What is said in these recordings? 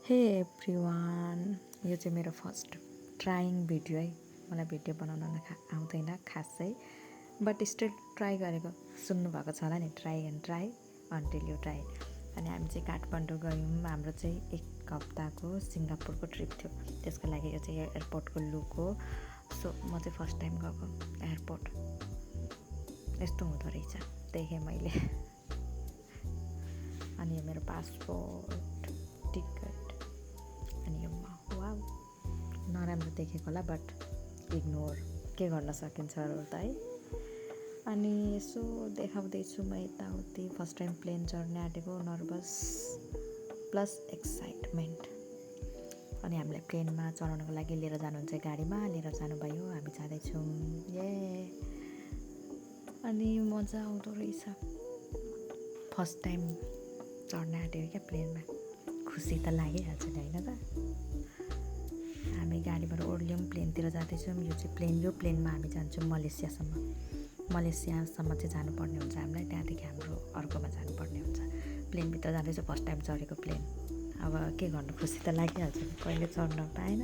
हे एभ्रिवान, यो चाहिँ मेरो फर्स्ट ट्राइङ भिडियो है। मलाई भिडियो बनाउन आउँदैन खासै, बट स्टिल ट्राई गरेको। सुन्नुभएको छ होला नि, try and try until you try. अनि हामी चाहिँ काठमाडौँ गयौँ। हाम्रो चाहिँ 1 हप्ताको सिङ्गापुरको ट्रिप थियो। त्यसको लागि यो चाहिँ एयरपोर्टको लुक हो। सो म चाहिँ फर्स्ट टाइम गएको एयरपोर्ट। यस्तो हुँदो रहेछ देखेँ मैले। अनि यो मेरो पासपोर्ट, टिकट, अनि यो वाउ नराम्रो देखेको होला, बट इग्नोर, के गर्न सकिन्छ अरू त है। अनि यसो देखाउँदैछु म यताउति। फर्स्ट टाइम प्लेन चढ्ने आँटेको, नर्भस प्लस एक्साइटमेन्ट। अनि हामीलाई प्लेनमा चढाउनको लागि लिएर जानुहुन्छ, गाडीमा लिएर जानुभयो। हामी जाँदैछौँ, ये। अनि मजा आउँदो रहेछ। फर्स्ट टाइम चढ्न आँटेको क्या प्लेनमा। खुसी त लागिहाल्छ नि, होइन त। हामी गाडीबाट ओर्ल्यौँ, प्लेनतिर जाँदैछौँ। यो प्लेनमा हामी जान्छौँ मलेसियासम्म चाहिँ जानुपर्ने हुन्छ हामीलाई। त्यहाँदेखि हाम्रो अर्कोमा जानुपर्ने हुन्छ। प्लेनभित्र जाँदैछु, फर्स्ट टाइम चढेको प्लेन। अब के गर्नु, खुसी त लागिहाल्छ नि, कहिले चढ्न पाएन।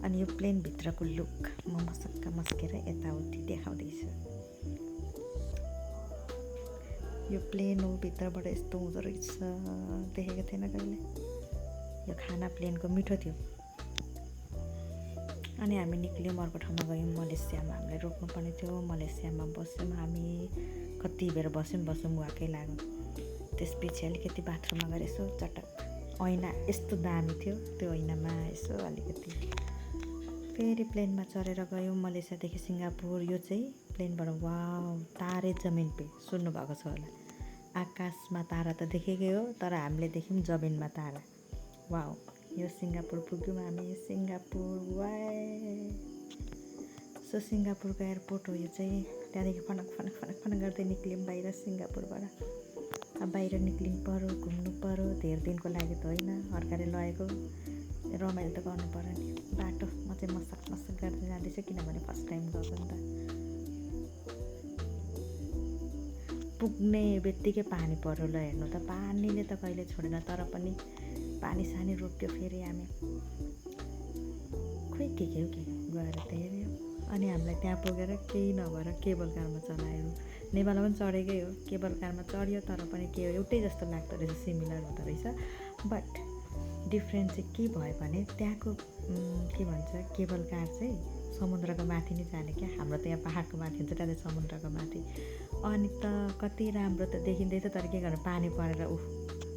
अनि यो प्लेनभित्रको लुक म मसक्क मस्केर यताउति देखाउँदैछु। यो प्लेन हो, भित्रबाट यस्तो हुँदो रहेछ, देखेको थिएन कहिले। यो खाना प्लेनको मिठो थियो। अनि हामी निक्ल्यौँ, अर्को ठाउँमा गयौँ। मलेसियामा हामीलाई रोक्नुपर्ने थियो। मलेसियामा बस्यौँ हामी। कति बेर बस्यौँ वाक्कै लाग्यो। त्यसपछि अलिकति बाथरुममा गएर यसो चटक, ऐना यस्तो दामी थियो। त्यो ऐनामा यसो अलिकति। फेरि प्लेनमा चढेर गयौँ मलेसियादेखि सिङ्गापुर। यो चाहिँ प्लेनबाट वाउ, तारे जमिन पे, सुन्नुभएको छ होला। आकाशमा तारा त देखेकै हो, तर हामीले देख्यौँ जमिनमा तारा। वाउ, यो सिङ्गापुर पुग्यौँ हामी। सिङ्गापुर, वाए। सो सिङ्गापुरको एयरपोर्ट हो यो चाहिँ। त्यहाँदेखि फनक गर्दै निक्ल्यौँ बाहिर सिङ्गापुरबाट। अब बाहिर निक्लिनु पऱ्यो, घुम्नु पऱ्यो। धेरै दिनको लागि त होइन, अर्काले लगेको, रमाइलो त गर्नु पऱ्यो नि। बाटो म चाहिँ मसक गर्दै जाँदैछु, किनभने फर्स्ट टाइम गएको नि त। पुग्ने बित्तिकै पानी पऱ्यो। ल हेर्नु त, पानीले त कहिले छोडेन, तर पनि पानी सानी रोक्यो। फेरि हामी खोइ के गएर हेऱ्यौँ। अनि हामीलाई त्यहाँ पुगेर केही नभएर केबल कारमा चलायो। नेपालमा पनि चढेकै हो, केबल कारमा चढ्यो, तर पनि के एउटै जस्तो लाग्दो रहेछ, सिमिलर हुँदो रहेछ। बट डिफ्रेन्स चाहिँ के भयो भने त्यहाँको के भन्छ, केबल कार चाहिँ समुद्रको माथि नै जाने क्या। हाम्रो त यहाँ पाहाडको माथि हुन्छ, त्यहाँ चाहिँ समुद्रको माथि। अनि त कति राम्रो त देखिँदैछ, तर के गर्नु, पानी परेर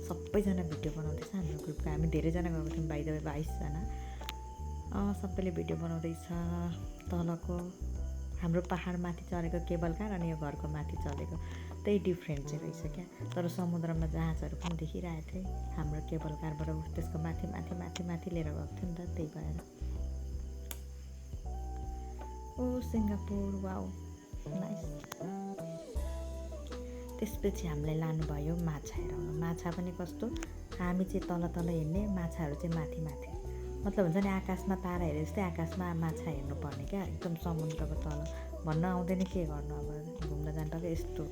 सबैजना भिडियो बनाउँदैछ हाम्रो ग्रुपको। हामी धेरैजना गएको थियौँ, बाइ द वे 22 जना। सबैले भिडियो बनाउँदैछ। तलको हाम्रो पाहाडमाथि चढेको केबल कार, अनि यो घरको माथि चलेको, त्यही डिफ्रेन्ट चाहिँ रहेछ क्या। तर समुद्रमा जहाजहरू पनि देखिरहेको थिएँ। हाम्रो केबल कारबाट त्यसको माथि लिएर गएको थियो नि त, त्यही भएर। ओ सिङ्गापुर, वाउ, नाइस। त्यसपछि हामीलाई लानुभयो माछा हेराउनु। माछा पनि कस्तो, हामी चाहिँ तल हिँड्ने, माछाहरू चाहिँ माथि। मतलब हुन्छ नि, आकाशमा तारा हेरे जस्तै आकाशमा माछा हेर्नुपर्ने क्या, एकदम समुद्रको तल। भन्न आउँदैन के गर्नु, अब घुम्न जाँदा यस्तो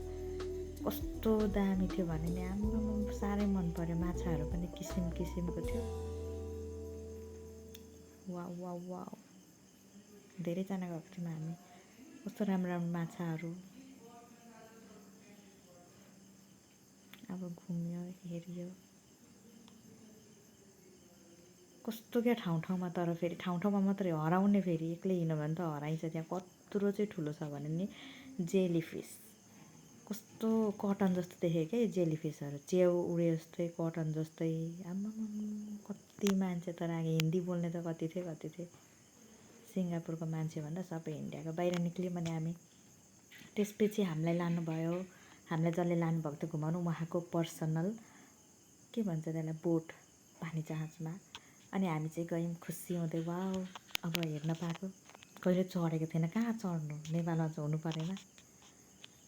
कस्तो दामी थियो भने नि, हाम्रो साह्रै मन पऱ्यो। माछाहरू पनि किसिमको थियो। वाउ, धेरैजना गएको थियौँ हामी। कस्तो राम्रो माछाहरू। अब घुम्यो, हेऱ्यो, कस्तो क्या ठाउँमा। तर फेरि ठाउँमा मात्रै हराउने, फेरि एक्लै हिँड्यो भने त हराइन्छ। त्यहाँ कत्रो चाहिँ ठुलो छ भने नि, जेली फिस कस्तो कटन जस्तो देखेँ क्या जेली फिसहरू। च्याउ उडे जस्तै, कटन जस्तै। आम्मामा, कति मान्छे तर आगे हिन्दी बोल्ने त कति थिए। सिङ्गापुरको मान्छे भन्दा सबै इन्डियाको। बाहिर निक्ल्यौँ भने हामी। त्यसपछि हामीलाई लानुभयो, हामीलाई जसले लानुभएको थियो घुमाउनु, उहाँको पर्सनल के भन्छ त्यसलाई, बोट, पानी जहाजमा। अनि हामी चाहिँ गयौँ खुसी हुँदै। वाउ, अब हेर्न पाएको, कहिले चढेको थिएन। कहाँ चढ्नु, नेपालमा चाहिँ हुनु परेन।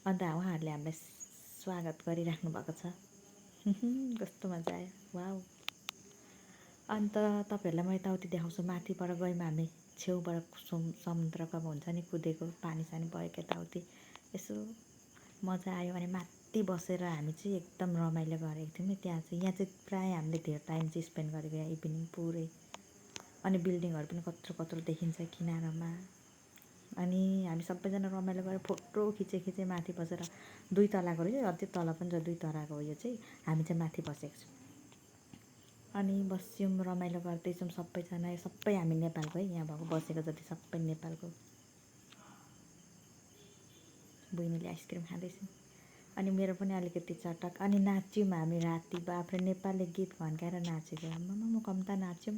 अन्त उहाँहरूले हामीलाई स्वागत गरिराख्नु भएको छ। कस्तो मजा आयो, वाउ। अन्त तपाईँहरूलाई म यताउति देखाउँछु। माथिबाट गयौँ हामी, छेउबाट समुद्रको अब हुन्छ नि, कुदेको, पानी सानी भएको यताउति, यसो मजा आयो। अनि राति बसेर हामी चाहिँ एकदम रमाइलो गरेको थियौँ त्यहाँ चाहिँ। यहाँ चाहिँ प्रायः हामीले धेरै टाइम चाहिँ स्पेन्ड गरेको यहाँ इभिनिङ पुरै। अनि बिल्डिङहरू पनि कत्रो कत्रो देखिन्छ किनारमा। अनि हामी सबैजना रमाइलो गरेर फोटो खिचे माथि बसेर 2 तलाको रहेछ, अझै तल पनि छ 2 तलाको हो यो चाहिँ। हामी चाहिँ माथि बसेको छौँ अनि बस्यौँ रमाइलो गर्दैछौँ सबैजना। सबै हामी नेपालको है, यहाँ भएको बसेको जति सबै नेपालको। बहिनीले आइसक्रिम खाँदैछौँ अनि मेरो पनि अलिकति चटक। अनि नाच्यौँ हामी राति, बाफ्रे नेपाली गीत भन्काएर नाचेको। आम्मामा कम्ता नाच्यौँ।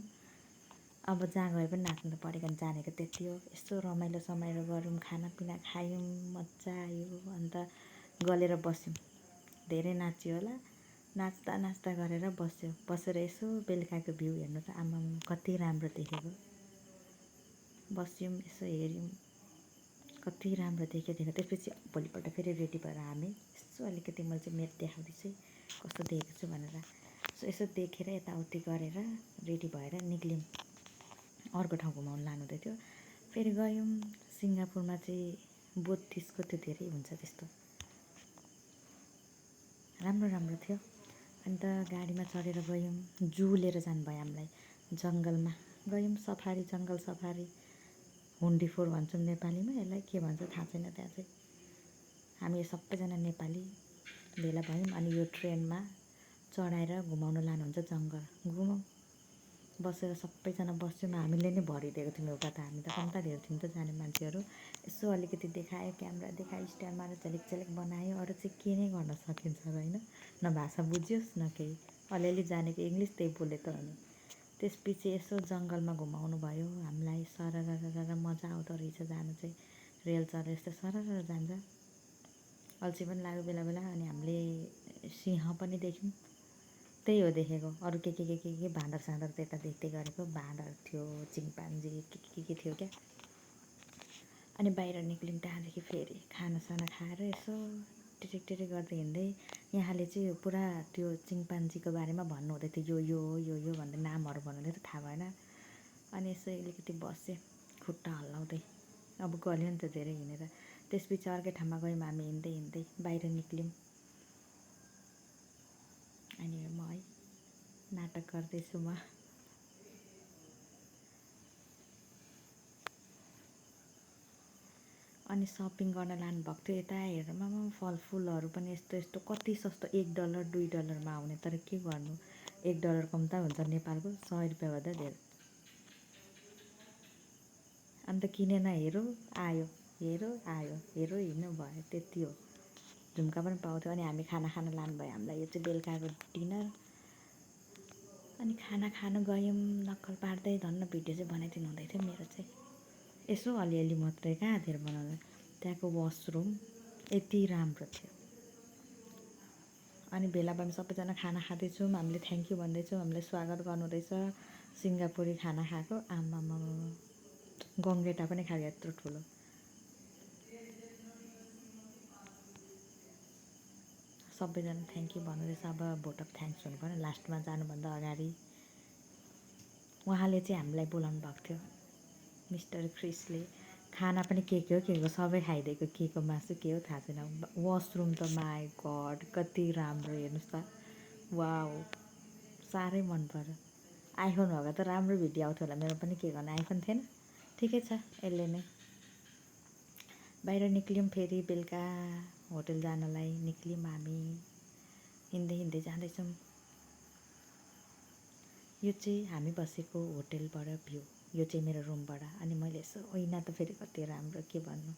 अब जहाँ गए पनि नाच्नु त परेको जानेको त्यति हो। यसो रमाइलो समाइलो गऱ्यौँ, खानापिना खायौँ, मजा आयो। अन्त गलेर बस्यौँ, धेरै नाच्यो होला। नाच्दा नाच्दा गरेर बस्यो, बसेर यसो बेलुकाको भ्यू हेर्नु त आम्मामा कति राम्रो देखेको। बस्यौँ यसो हेऱ्यौँ, कति राम्रो देख्यो। त्यसपछि भोलिपल्ट फेरि रेडी भएर हामी यसो अलिकति मैले चाहिँ मेरो देखाउँदैछु कस्तो देखेको छु भनेर। यसो देखेर यताउति गरेर रेडी भएर निक्ल्यौँ। अर्को ठाउँ घुमाउनु लानुहुँदै थियो। फेरि गयौँ सिङ्गापुरमा चाहिँ बुद्धिस्टको त्यो धेरै हुन्छ त्यस्तो, राम्रो राम्रो थियो। अन्त गाडीमा चढेर गयौँ, जू लिएर जानुभयो हामीलाई। जङ्गलमा गयौँ, सफारी, जङ्गल सफारी, हुन्डीफोर भन्छौँ नेपालीमा, यसलाई के भन्छ थाहा छैन। त्यहाँ चाहिँ हामी सबैजना नेपाली भेला भयौँ। अनि यो ट्रेनमा चढाएर घुमाउनु लानुहुन्छ जङ्गल। घुमाउँ बसेर सबैजना बस्यौँ। हामीले नै भरिदिएको थियौँ एउटा त, हामी त कम्ता धेरै थियौँ त जाने मान्छेहरू। यसो अलिकति देखायो, क्यामेरा देखायो, स्ट्यान्ड मारेर झलिक झलिक बनायो। अरू चाहिँ के नै गर्न सकिन्छ र होइन, न भाषा बुझियोस् न केही। अलिअलि जानेको इङ्ग्लिस त्यही बोले त अनि। त्यसपछि यसो जङ्गलमा घुमाउनु भयो हामीलाई। सरर मजा आउँदो रहेछ जानु चाहिँ। रेल चढेर यस्तो सरर जान्छ, अल्छी पनि लाग्यो बेला बेला। अनि हामीले सिंह पनि देख्यौँ, त्यही हो देखेको। अरू के बाँदर साँदर त्यता देख्दै गरेको। बाँदर थियो, चिम्पान्जी के थियो क्या। अनि बाहिर निक्ल्यौँ। त्यहाँदेखि फेरि खानासाना खाएर यसो टिरिक गर्दै हिँड्दै। यहाँले चाहिँ पुरा त्यो चिम्पान्जीको बारेमा भन्नुहुँदै थियो, यो हो यो भन्दै नामहरू भन्नुहुँदै थियो, थाहा भएन। अनि यसो अलिकति बसेँ खुट्टा हल्लाउँदै। अब गल्यो नि त धेरै हिँडेर। त्यसपछि अर्कै ठाउँमा गयौँ हामी हिँड्दै हिँड्दै बाहिर निक्ल्यौँ। अनि म है नाटक गर्दैछु म। अनि सपिङ गर्न लानुभएको थियो यता हेर्नुमा फलफुलहरू पनि यस्तो यस्तो कति सस्तो, $1 $2मा आउने। तर के गर्नु, $1 कम्ता हुन्छ नेपालको, 100 रुपियाँ भन्दा धेरै। अन्त किनेन, हेरो आयो, हेरो आयो, हेरो हिँड्नु भयो, त्यति हो। झुम्का पनि पाउँथ्यो। अनि हामी खाना खान लानुभयो हामीलाई। यो चाहिँ बेलुकाको डिनर। अनि खाना खानु गयौँ नक्कल पार्दै। धन्न भिडियो चाहिँ बनाइदिनु हुँदै थियो मेरो चाहिँ, यसो अलिअलि मात्रै, कहाँ धेरै बनाउँदा। त्यहाँको वासरुम यति राम्रो थियो। अनि भेला भयौँ सबैजना, खाना खाँदैछौँ, हामीले थ्याङ्क यू भन्दैछौँ, हामीलाई स्वागत गर्नुहुँदैछ। सिङ्गापुरी खाना खाएको। आम्मामा गङ्गेटा पनि खायो यत्रो ठुलो। सबैजना थ्याङ्क यू भन्नुहुँदैछ। अब भोट अफ थ्याङ्क्स हुनु पऱ्यो लास्टमा जानुभन्दा अगाडि। उहाँले चाहिँ हामीलाई बोलाउनु भएको थियो, मिस्टर क्रिसले। खाना पनि के हो सबै खाइदिएको। के को मासु के हो थाहा छैन। वासरुम त माई गड कति राम्रो, हेर्नुहोस् त। वाउ, साह्रै मन पर्यो। आइफोन भएको त राम्रो भिडियो आउँथ्यो होला। मेरो पनि के गर्नु, आइफोन थिएन। ठिकै छ, यसले नै। बाहिर निक्ल्यौँ फेरि बेलुका होटल जानलाई निक्ल्यौँ हामी। हिँड्दै हिँड्दै जाँदैछौँ। यो चाहिँ हामी बसेको होटलबाट भ्यू, यो चाहिँ मेरो रुमबाट। अनि मैले यसो ऐना त फेरि कति राम्रो, के भन्नु।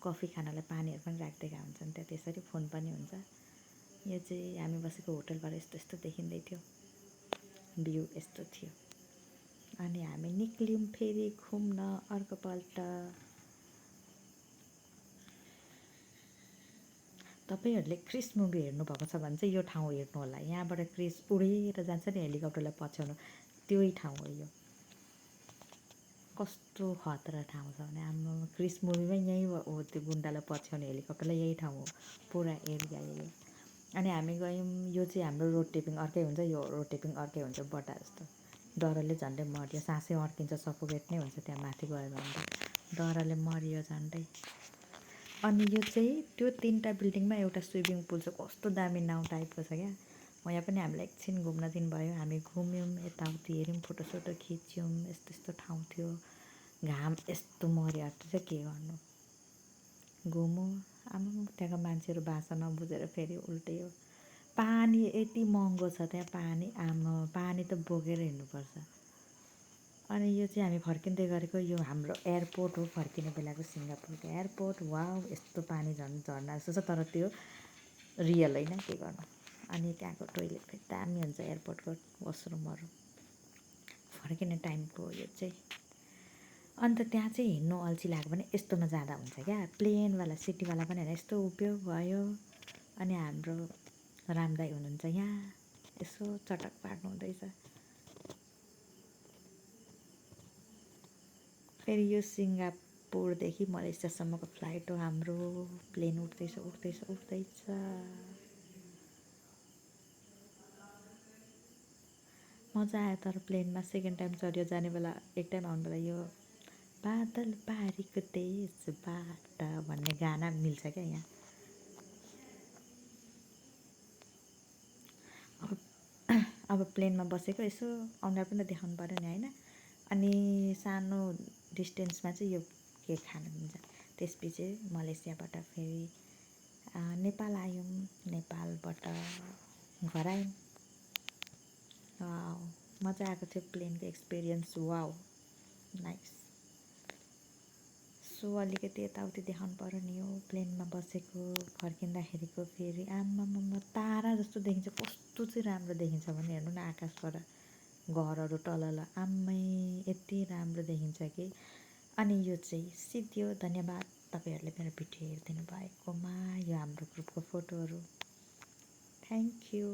कफी खानालाई पानीहरू पनि राखिदिएका हुन्छन् त्यहाँ, त्यसरी फोन पनि हुन्छ। यो चाहिँ हामी बसेको होटलबाट यस्तो यस्तो देखिँदै थियो, भ्यू यस्तो थियो। अनि हामी निक्ल्यौँ फेरि घुम्न अर्कोपल्ट। तपाईँहरूले क्रिस मुभी हेर्नुभएको छ भने चाहिँ यो ठाउँ हेर्नु होला। यहाँबाट क्रिस उडेर जान्छ नि हेलिकप्टरलाई पछ्याउनु, त्यही ठाउँ हो यो। कस्तो खतरा ठाउँ छ भने, हाम्रो क्रिस मुभीमै यहीँ हो, त्यो गुन्डालाई पछ्याउने हेलिकप्टरलाई यही ठाउँ हो, पुरा एरिया यही। अनि हामी गयौँ। यो चाहिँ हाम्रो रोड टेपिङ अर्कै हुन्छ, यो रोड टेपिङ अर्कै हुन्छ, बट्टा जस्तो। डरले झन्डै मर्यो, सासै अड्किन्छ, सफोकेट नै हुन्छ त्यहाँ माथि गयो भने त। डरले मरियो झन्डै। अनि यो चाहिँ त्यो 3टा बिल्डिङमा एउटा स्विमिङ पुल छ, कस्तो दामी नाउ टाइपको छ क्या। यहाँ पनि हामीलाई एकछिन घुम्न दिनुभयो, हामी घुम्यौँ, यताउति हेऱ्यौँ, फोटोसोटो खिच्यौँ। यस्तो यस्तो ठाउँ थियो, घाम यस्तो मरिहट्छ चाहिँ के गर्नु। घुमौँ, आमा त्यहाँको मान्छेहरू भाषा नबुझेर फेरि उल्टै हो। पानी यति महँगो छ त्यहाँ, पानी आमा पानी त बोकेर हिँड्नुपर्छ। अनि यो चाहिँ हामी फर्किँदै गरेको, यो हाम्रो एयरपोर्ट हो, फर्किने बेलाको सिङ्गापुरको एयरपोर्ट। वाउ, यस्तो पानी झर्ना जस्तो छ, तर त्यो रियल होइन, के गर्नु। अनि त्यहाँको टोइलेट फेरि दामी हुन्छ, एयरपोर्टको वासरुमहरू। फर्किने टाइमको यो चाहिँ। अन्त त्यहाँ चाहिँ हिँड्नु अल्छी लाग्यो भने यस्तोमा जाँदा हुन्छ क्या, प्लेनवाला सिटीवाला पनि होइन, यस्तो उभियो भयो। अनि हाम्रो रामदाई हुनुहुन्छ यहाँ, यसो चटक पार्नु हुँदैछ। फेरि यो सिङ्गापुरदेखि मलेसियासम्मको फ्लाइट हो हाम्रो। प्लेन उठ्दैछ उठ्दैछ उठ्दैछ। मजा आयो तर प्लेनमा सेकेन्ड टाइम चढ्यो, जाने बेला एक टाइम आउनु बेला यो बादल पारीको देशबाट भन्ने गाना मिल्छ क्या यहाँ। अब प्लेनमा बसेको यसो अनुहार पनि त देखाउनु पऱ्यो नि होइन। अनि सानो डिस्टेन्समा चाहिँ यो के खानु मिल्छ। त्यसपछि मलेसियाबाट फेरि नेपाल आयौँ, नेपालबाट घर आयौँ। वाउ, मजा आएको थियो प्लेनको एक्सपिरियन्स। Wow, nice. सो अलिकति यताउति देखाउनु पऱ्यो नि, यो प्लेनमा बसेको फर्किँदाखेरिको फेरि आम्मामा तारा जस्तो देखिन्छ। कस्तो चाहिँ राम्रो देखिन्छ भने हेर्नु न, आकाशबाट घरहरू टलल आम्मै यति राम्रो देखिन्छ कि। अनि यो चाहिँ सिद्धियो। धन्यवाद तपाईँहरूले मेरो भिडियो हेरिदिनु भएकोमा। यो हाम्रो ग्रुपको फोटोहरू। Thank you.